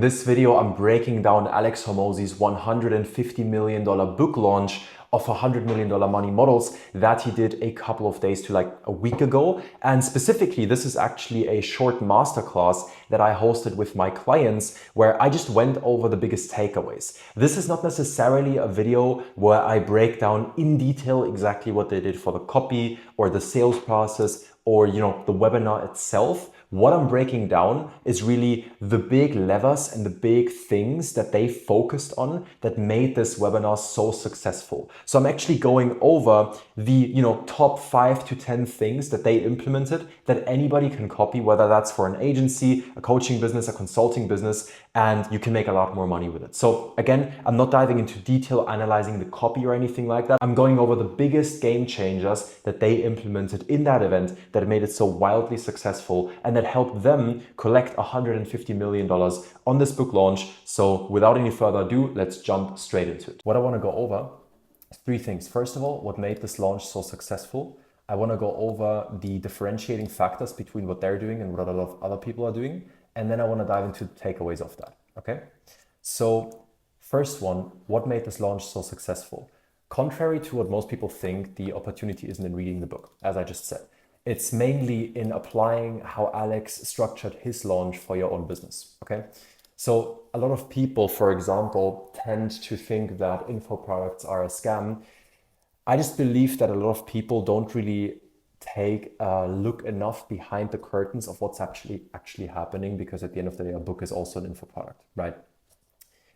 this video, I'm breaking down Alex Hormozi's $150 million book launch of $100 million money models that he did a couple of days to like a week ago. And specifically, this is actually a short masterclass that I hosted with my clients where I just went over the biggest takeaways. This is not necessarily a video where I break down in detail exactly what they did for the copy or the sales process or the webinar itself. What I'm breaking down is really the big levers and the big things that they focused on that made this webinar so successful. So I'm actually going over the top 5 to 10 things that they implemented that anybody can copy, whether that's for an agency, a coaching business, a consulting business, and you can make a lot more money with it. So again, I'm not diving into detail analyzing the copy or anything like that. I'm going over the biggest game changers that they implemented in that event that made it so wildly successful and that helped them collect $150 million on this book launch. So without any further ado, let's jump straight into it. What I want to go over is 3 things. First of all, what made this launch so successful. I want to go over the differentiating factors between what they're doing and what a lot of other people are doing. And then I want to dive into the takeaways of that. Okay. So first one, what made this launch so successful? Contrary to what most people think, the opportunity isn't in reading the book, as I just said. It's mainly in applying how Alex structured his launch for your own business. Okay. So a lot of people, for example, tend to think that info products are a scam. I just believe that a lot of people don't really take a look enough behind the curtains of what's actually happening, because at the end of the day, a book is also an info product, right?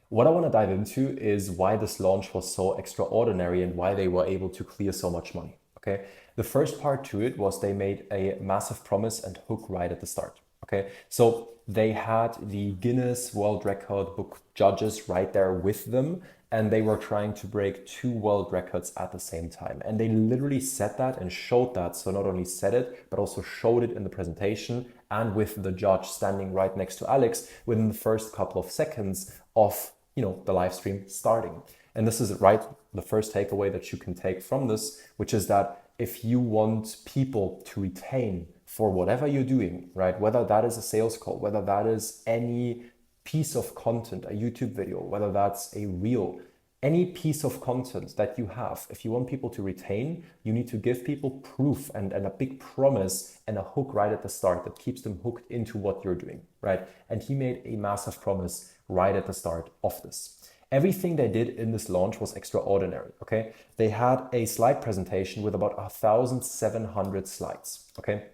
What I want to dive into is why this launch was so extraordinary and why they were able to clear so much money. Okay, the first part to it was they made a massive promise and hook right at the start. Okay, so they had the Guinness World Record book judges right there with them, and they were trying to break 2 world records at the same time. And they literally said that and showed that. So not only said it, but also showed it in the presentation and with the judge standing right next to Alex within the first couple of seconds of the live stream starting. And this is the first takeaway that you can take from this, which is that if you want people to retain for whatever you're doing, right? Whether that is a sales call, whether that is any piece of content, a YouTube video, whether that's a reel, any piece of content that you have, if you want people to retain, you need to give people proof and a big promise and a hook right at the start that keeps them hooked into what you're doing, right? And he made a massive promise right at the start of this. Everything they did in this launch was extraordinary, okay? They had a slide presentation with about 1,700 slides, okay?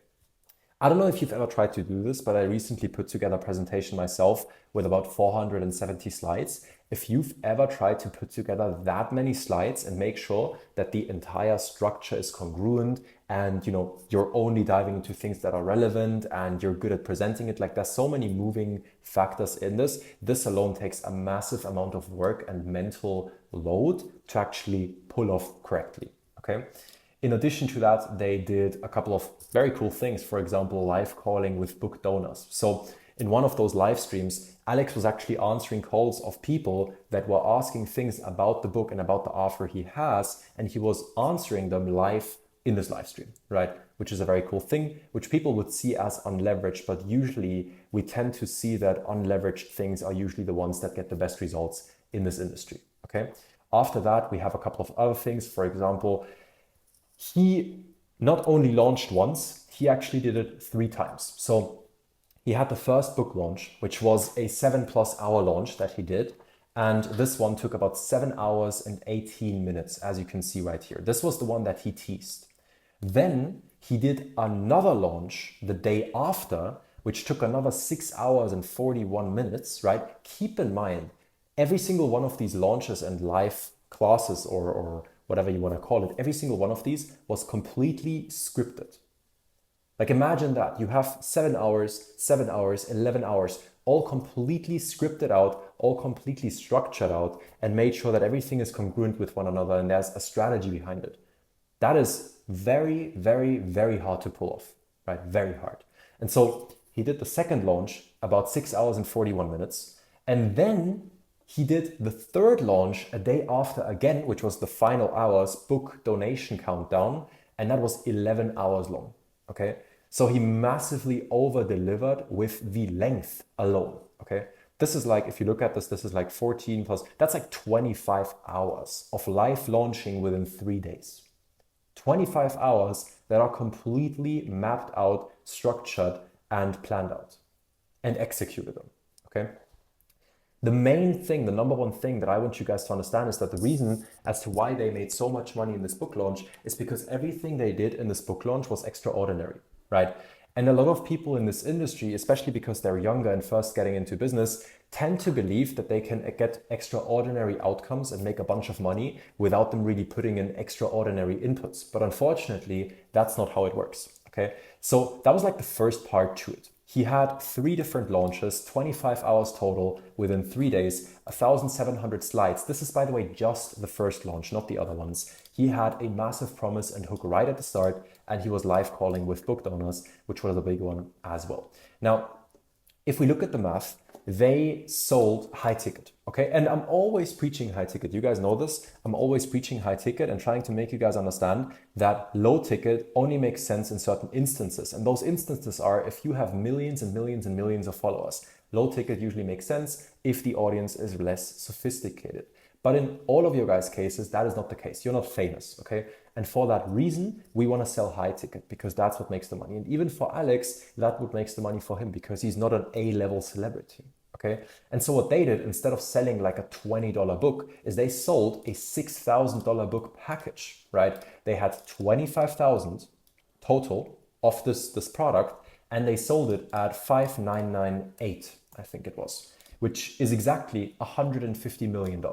I don't know if you've ever tried to do this, but I recently put together a presentation myself with about 470 slides. If you've ever tried to put together that many slides and make sure that the entire structure is congruent and you're only diving into things that are relevant and you're good at presenting it, like there's so many moving factors in this. This alone takes a massive amount of work and mental load to actually pull off correctly, okay? In addition to that, they did a couple of very cool things. For example, live calling with book donors. So in one of those live streams, Alex was actually answering calls of people that were asking things about the book and about the offer he has, and he was answering them live in this live stream, right? Which is a very cool thing, which people would see as unleveraged, but usually we tend to see that unleveraged things are usually the ones that get the best results in this industry, okay? After that, we have a couple of other things. For example, he not only launched once, he actually did it 3 times. So he had the first book launch, which was a 7+ hour launch that he did. And this one took about 7 hours and 18 minutes, as you can see right here. This was the one that he teased. Then he did another launch the day after, which took another 6 hours and 41 minutes, right? Keep in mind, every single one of these launches and live classes or whatever you want to call it, every single one of these was completely scripted. Like imagine that you have 7 hours, 11 hours, all completely scripted out, all completely structured out, and made sure that everything is congruent with one another and there's a strategy behind it. That is very, very, very hard to pull off, right? Very hard. And so he did the second launch about 6 hours and 41 minutes. And then he did the third launch a day after again, which was the final hours book donation countdown. And that was 11 hours long. Okay. So he massively over delivered with the length alone. Okay. This is like, if you look at this, this is like 14 plus, that's like 25 hours of live launching within 3 days. 25 hours that are completely mapped out, structured, and planned out and executed on, okay? The main thing, the number one thing that I want you guys to understand is that the reason as to why they made so much money in this book launch is because everything they did in this book launch was extraordinary, right? And a lot of people in this industry, especially because they're younger and first getting into business, tend to believe that they can get extraordinary outcomes and make a bunch of money without them really putting in extraordinary inputs. But unfortunately, that's not how it works, okay? So that was like the first part to it. He had 3 different launches, 25 hours total within 3 days, 1,700 slides. This is, by the way, just the first launch, not the other ones. He had a massive promise and hook right at the start, and he was live calling with book owners, which was a big one as well. Now, if we look at the math, they sold high ticket, okay? And I'm always preaching high ticket. You guys know this. I'm always preaching high ticket and trying to make you guys understand that low ticket only makes sense in certain instances. And those instances are if you have millions and millions and millions of followers. Low ticket usually makes sense if the audience is less sophisticated. But in all of your guys' cases, that is not the case. You're not famous, okay? And for that reason, we want to sell high ticket because that's what makes the money. And even for Alex, that what makes the money for him because he's not an A-level celebrity, okay? And so what they did, instead of selling like a $20 book, is they sold a $6,000 book package, right? They had 25,000 total of this product, and they sold it at 5,998, I think it was, which is exactly $150 million.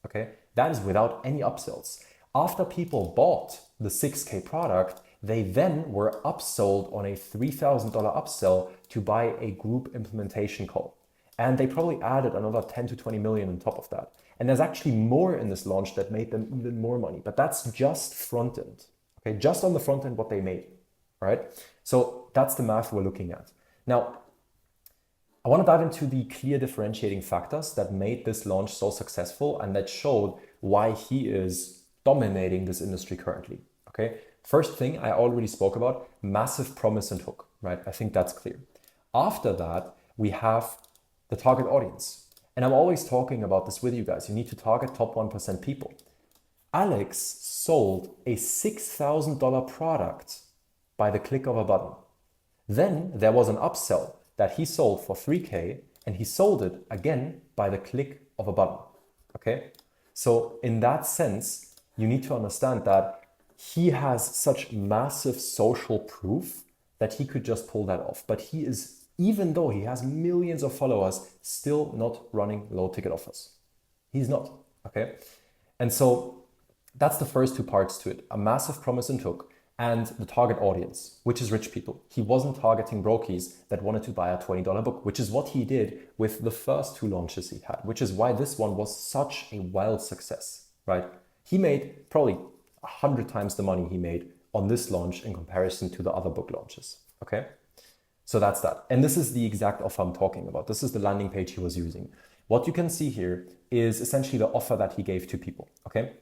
Okay, that is without any upsells. After people bought the 6K product, they then were upsold on a $3,000 upsell to buy a group implementation call. And they probably added another 10 to 20 million on top of that. And there's actually more in this launch that made them even more money, but that's just front end. Okay, just on the front end what they made, right? So that's the math we're looking at. Now, I want to dive into the clear differentiating factors that made this launch so successful and that showed why he is dominating this industry currently, okay? First thing I already spoke about, massive promise and hook, right? I think that's clear. After that, we have the target audience. And I'm always talking about this with you guys. You need to target top 1% people. Alex sold a $6,000 product by the click of a button. Then there was an upsell that he sold for 3K and he sold it again by the click of a button, okay? So in that sense, you need to understand that he has such massive social proof that he could just pull that off. But he is, even though he has millions of followers, still not running low ticket offers. He's not, okay? And so that's the first 2 parts to it, a massive promise and hook, and the target audience, which is rich people. He wasn't targeting brokies that wanted to buy a $20 book, which is what he did with the first 2 launches he had, which is why this one was such a wild success, right? He made probably 100 times the money he made on this launch in comparison to the other book launches, okay? So that's that. And this is the exact offer I'm talking about. This is the landing page he was using. What you can see here is essentially the offer that he gave to people, okay?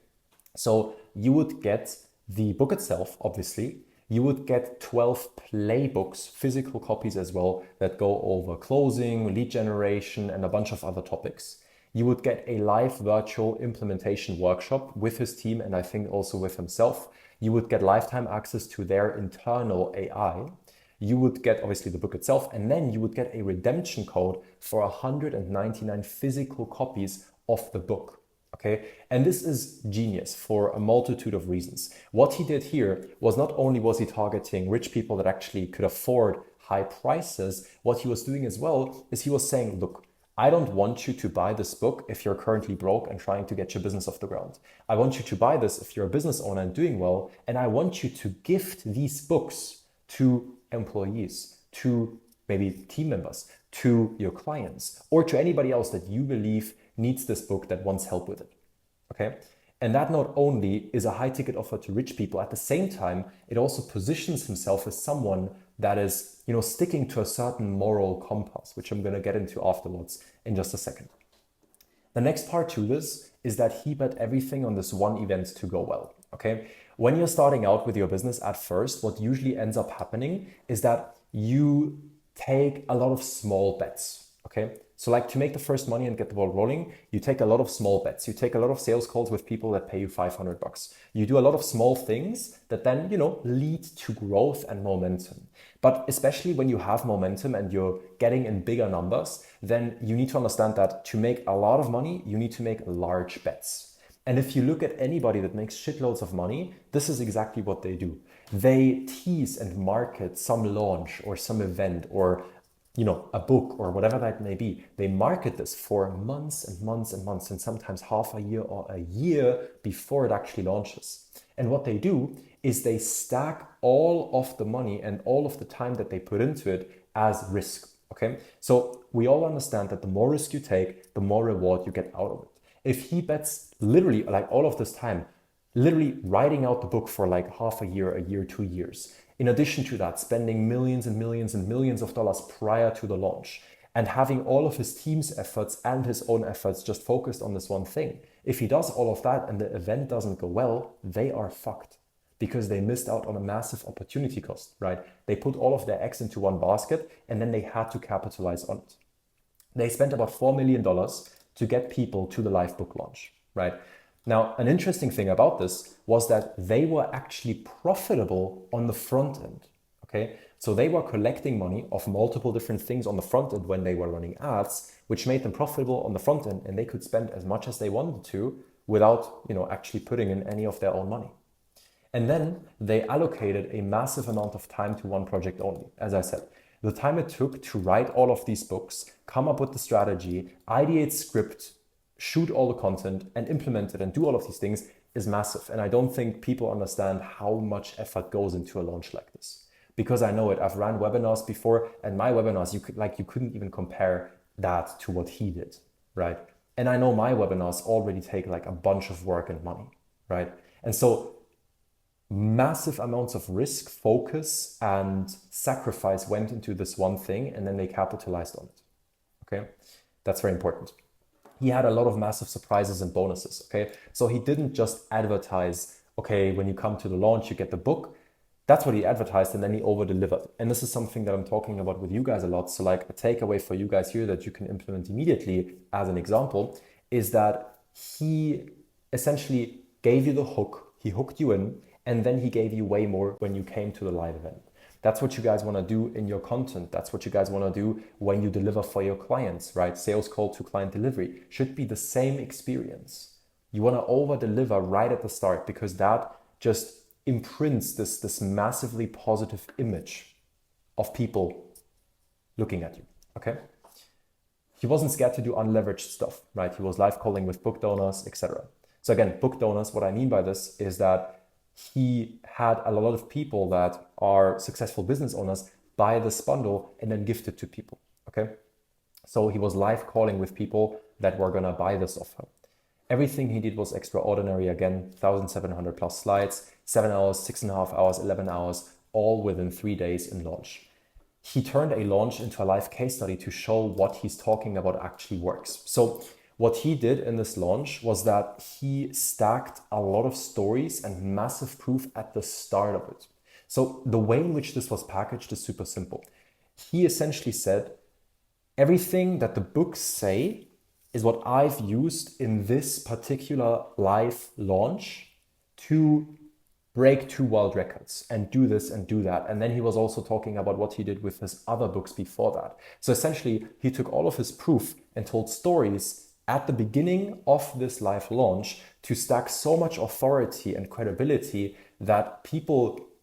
So you would get the book itself, obviously. You would get 12 playbooks, physical copies as well, that go over closing, lead generation, and a bunch of other topics. You would get a live virtual implementation workshop with his team and I think also with himself. You would get lifetime access to their internal AI. You would get obviously the book itself, and then you would get a redemption code for 199 physical copies of the book. Okay, and this is genius for a multitude of reasons. What he did here was not only was he targeting rich people that actually could afford high prices, what he was doing as well is he was saying, look, I don't want you to buy this book if you're currently broke and trying to get your business off the ground. I want you to buy this if you're a business owner and doing well, and I want you to gift these books to employees, to maybe team members, to your clients, or to anybody else that you believe needs this book that wants help with it, okay? And that not only is a high ticket offer to rich people, at the same time, it also positions himself as someone that is, sticking to a certain moral compass, which I'm gonna get into afterwards in just a second. The next part to this is that he bet everything on this one event to go well, okay? When you're starting out with your business at first, what usually ends up happening is that you take a lot of small bets, okay? So like to make the first money and get the ball rolling, you take a lot of small bets. You take a lot of sales calls with people that pay you $500. You do a lot of small things that then, lead to growth and momentum. But especially when you have momentum and you're getting in bigger numbers, then you need to understand that to make a lot of money, you need to make large bets. And if you look at anybody that makes shitloads of money, this is exactly what they do. They tease and market some launch or some event or a book or whatever that may be. They market this for months and months and months and sometimes half a year or a year before it actually launches. And what they do is they stack all of the money and all of the time that they put into it as risk. Okay, so we all understand that the more risk you take, the more reward you get out of it. If he bets literally like all of this time, literally writing out the book for like half a year, 2 years, in addition to that, spending millions and millions and millions of dollars prior to the launch and having all of his team's efforts and his own efforts just focused on this one thing. If he does all of that and the event doesn't go well, they are fucked because they missed out on a massive opportunity cost, right? They put all of their eggs into one basket and then they had to capitalize on it. They spent about $4 million to get people to the live book launch, right? Now, an interesting thing about this was that they were actually profitable on the front end, okay? So they were collecting money of multiple different things on the front end when they were running ads, which made them profitable on the front end, and they could spend as much as they wanted to without, actually putting in any of their own money. And then they allocated a massive amount of time to one project only. As I said, the time it took to write all of these books, come up with the strategy, ideate script, shoot all the content and implement it and do all of these things is massive. And I don't think people understand how much effort goes into a launch like this. Because I know it. I've ran webinars before, and my webinars, you couldn't even compare that to what he did, right? And I know my webinars already take like a bunch of work and money, right? And so massive amounts of risk, focus, and sacrifice went into this one thing, and then they capitalized on it, okay? That's very important. He had a lot of massive surprises and bonuses, okay? So he didn't just advertise, okay, when you come to the launch, you get the book. That's what he advertised, and then he over-delivered. And this is something that I'm talking about with you guys a lot. So like a takeaway for you guys here that you can implement immediately as an example is that he essentially gave you the hook, he hooked you in, and then he gave you way more when you came to the live event. That's what you guys want to do in your content. That's what you guys want to do when you deliver for your clients, right? Sales call to client delivery should be the same experience. You want to over deliver right at the start because that just imprints this massively positive image of people looking at you, okay? He wasn't scared to do unleveraged stuff, right? He was live calling with book donors, etc. So again, book donors, what I mean by this is that he had a lot of people that are successful business owners buy this bundle and then gift it to people, okay? So he was live calling with people that were gonna buy this offer. Everything he did was extraordinary. Again, 1,700 plus slides, 7 hours, 6.5 hours, 11 hours, all within 3 days in launch. He turned a launch into a live case study to show what he's talking about actually works. So what he did in this launch was that he stacked a lot of stories and massive proof at the start of it. So the way in which this was packaged is super simple. He essentially said, everything that the books say is what I've used in this particular live launch to break 2 world records and do this and do that. And then he was also talking about what he did with his other books before that. So essentially, he took all of his proof and told stories at the beginning of this live launch to stack so much authority and credibility that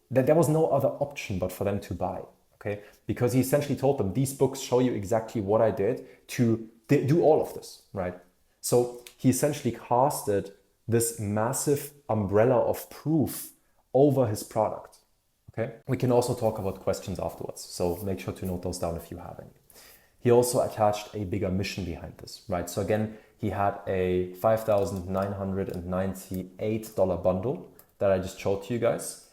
there was no other option but for them to buy, okay? Because he essentially told them, these books show you exactly what I did to do all of this, right? So he essentially casted this massive umbrella of proof over his product, okay? We can also talk about questions afterwards, so make sure to note those down if you have any. He also attached a bigger mission behind this, right? So again, he had a $5,998 bundle that I just showed to you guys.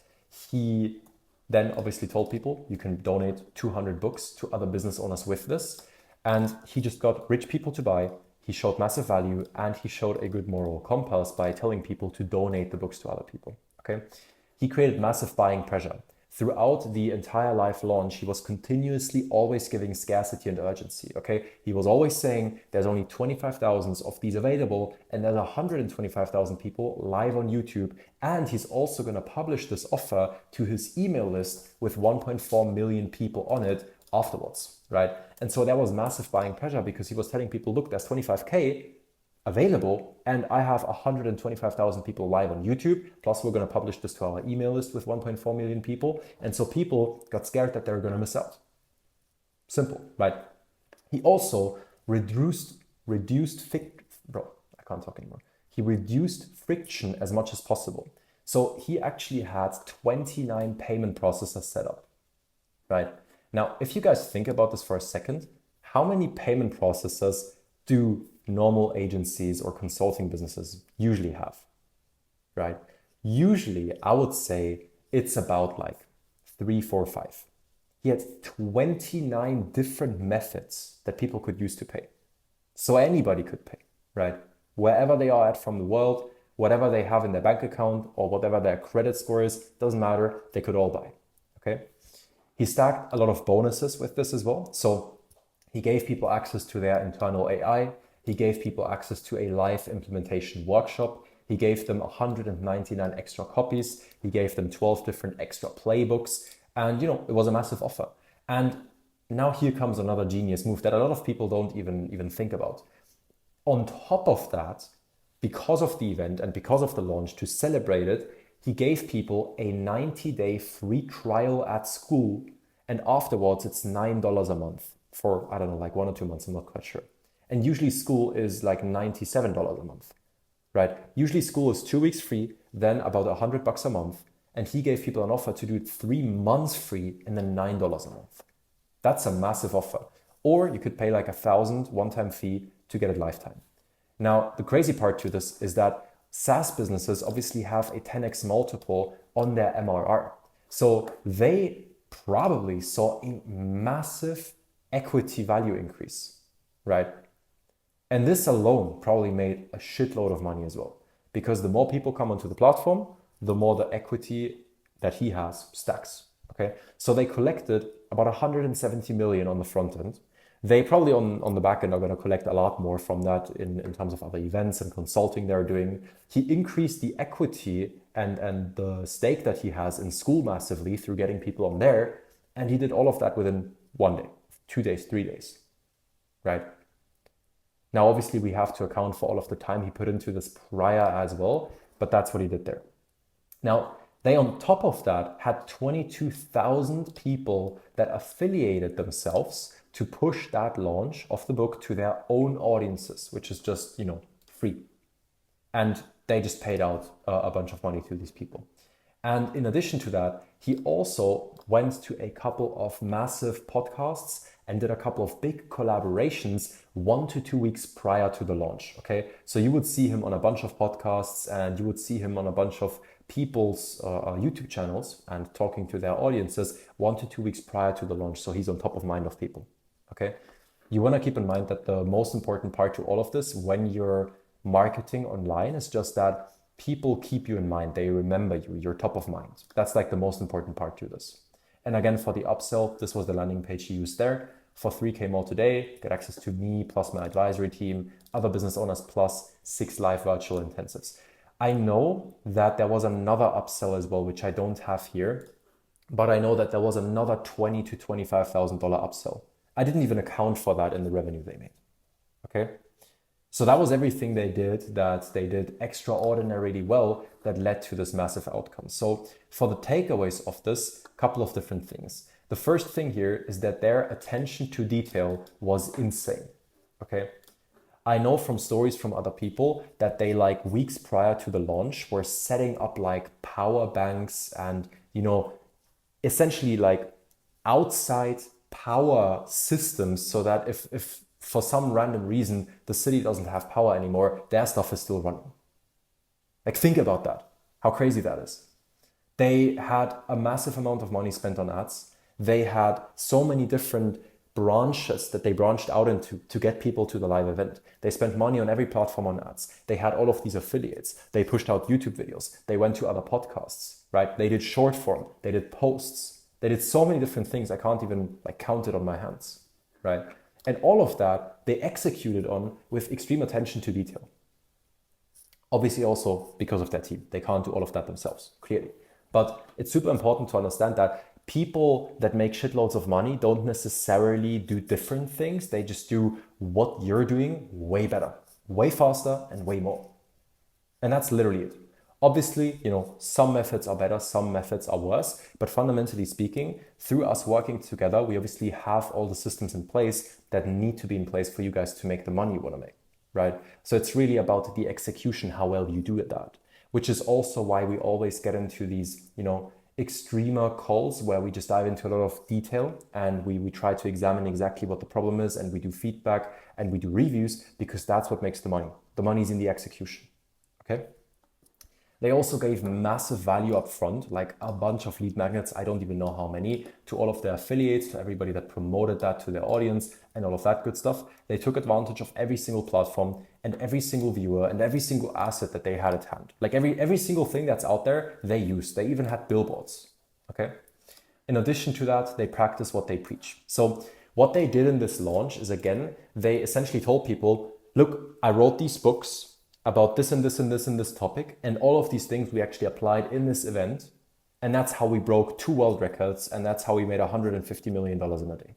He then obviously told people you can donate 200 books to other business owners with this. And he just got rich people to buy. He showed massive value and he showed a good moral compass by telling people to donate the books to other people, okay? He created massive buying pressure. throughout the entire live launch, he was continuously always giving scarcity and urgency, okay? He was always saying there's only 25,000 of these available and there's 125,000 people live on YouTube. And he's also gonna publish this offer to his email list with 1.4 million people on it afterwards, right? And so there was massive buying pressure because he was telling people, look, there's 25K available and I have 125,000 people live on YouTube, plus we're going to publish this to our email list with 1.4 million people. And so people got scared that they're going to miss out. Simple, right? He also reduced He reduced friction as much as possible. So he actually had 29 payment processors set up, right? Now, if you guys think about this for a second, how many payment processors do normal agencies or consulting businesses usually have, right? Usually, I would say it's about like 3, 4, 5. He had 29 different methods that people could use to pay. So anybody could pay, right? Wherever they are at from the world, whatever they have in their bank account or whatever their credit score is, doesn't matter, they could all buy, okay? He stacked a lot of bonuses with this as well. So he gave people access to their internal AI. He gave people access to a live implementation workshop. He gave them 199 extra copies. He gave them 12 different extra playbooks. And, you know, it was a massive offer. And now here comes another genius move that a lot of people don't even think about. On top of that, because of the event and because of the launch, to celebrate it, he gave people a 90-day free trial at school. And afterwards, it's $9 a month for, I don't know, like 1 or 2 months. I'm not quite sure. And usually school is like $97 a month, right? Usually school is 2 weeks free, then about $100 a month. And he gave people an offer to do it 3 months free and then $9 a month. That's a massive offer. Or you could pay like $1,000 one-time fee to get it lifetime. Now, the crazy part to this is that SaaS businesses obviously have a 10x multiple on their MRR. So they probably saw a massive equity value increase, right? And this alone probably made a shitload of money as well, because the more people come onto the platform, the more the equity that he has stacks, okay? So they collected about 170 million on the front end. They probably on the back end are going to collect a lot more from that in terms of other events and consulting they're doing. He increased the equity and the stake that he has in school massively through getting people on there. And he did all of that within 1 day, 2 days, 3 days, right? Now, obviously, we have to account for all of the time he put into this prior as well, but that's what he did there. Now, they on top of that had 22,000 people that affiliated themselves to push that launch of the book to their own audiences, which is just, free. And they just paid out a bunch of money to these people. And in addition to that, he also went to a couple of massive podcasts and did a couple of big collaborations 1 to 2 weeks prior to the launch, okay? So you would see him on a bunch of podcasts and you would see him on a bunch of people's YouTube channels and talking to their audiences 1 to 2 weeks prior to the launch. So he's on top of mind of people, okay? You want to keep in mind that the most important part to all of this when you're marketing online is just that people keep you in mind. They remember you. You're top of mind. That's like the most important part to this. And again, for the upsell, this was the landing page he used there. For 3K more today, get access to me plus my advisory team, other business owners plus 6 live virtual intensives. I know that there was another upsell as well, which I don't have here, but I know that there was another $20,000 to $25,000 upsell. I didn't even account for that in the revenue they made, okay? So that was everything they did extraordinarily well that led to this massive outcome. So for the takeaways of this, a couple of different things. The first thing here is that their attention to detail was insane, okay? I know from stories from other people that they like weeks prior to the launch were setting up like power banks and, essentially like outside power systems so that if for some random reason the city doesn't have power anymore, their stuff is still running. Like think about that, how crazy that is. They had a massive amount of money spent on ads. They had so many different branches that they branched out into to get people to the live event. They spent money on every platform on ads. They had all of these affiliates. They pushed out YouTube videos. They went to other podcasts, right? They did short form, they did posts, they did so many different things. I can't even like count it on my hands, right? And all of that they executed on with extreme attention to detail. Obviously also because of their team. They can't do all of that themselves, clearly. But it's super important to understand that people that make shitloads of money don't necessarily do different things. They just do what you're doing way better, way faster, and way more. And that's literally it. Obviously, some methods are better, some methods are worse, but fundamentally speaking, through us working together, we obviously have all the systems in place that need to be in place for you guys to make the money you want to make, right? So it's really about the execution, how well you do at that, which is also why we always get into these, extremer calls where we just dive into a lot of detail and we try to examine exactly what the problem is, and we do feedback and we do reviews, because that's what makes the money. The money is in the execution, okay? They also gave massive value up front, like a bunch of lead magnets, I don't even know how many, to all of their affiliates, to everybody that promoted that to their audience and all of that good stuff. They took advantage of every single platform and every single viewer and every single asset that they had at hand. Like every single thing that's out there, they used. They even had billboards, okay? In addition to that, they practice what they preach. So what they did in this launch is, again, they essentially told people, look, I wrote these books about this and this and this and this topic, and all of these things we actually applied in this event, and that's how we broke 2 world records, and that's how we made $150 million in a day,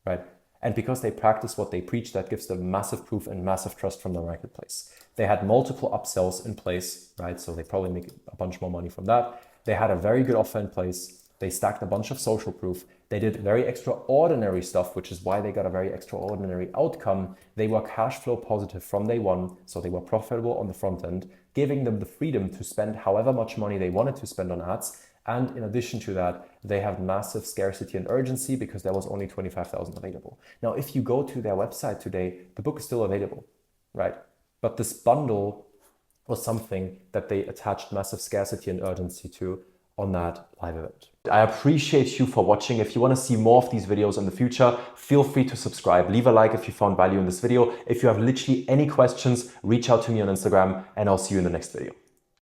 right? And because they practice what they preach, that gives them massive proof and massive trust from the marketplace. They had multiple upsells in place, right? So they probably make a bunch more money from that. They had a very good offer in place. They stacked a bunch of social proof. They did very extraordinary stuff, which is why they got a very extraordinary outcome. They were cash flow positive from day one, so they were profitable on the front end, giving them the freedom to spend however much money they wanted to spend on ads. And in addition to that, they have massive scarcity and urgency because there was only 25,000 available. Now, if you go to their website today, the book is still available, right? But this bundle was something that they attached massive scarcity and urgency to on that live event. I appreciate you for watching. If you want to see more of these videos in the future, feel free to subscribe. Leave a like if you found value in this video. If you have literally any questions, reach out to me on Instagram, and I'll see you in the next video.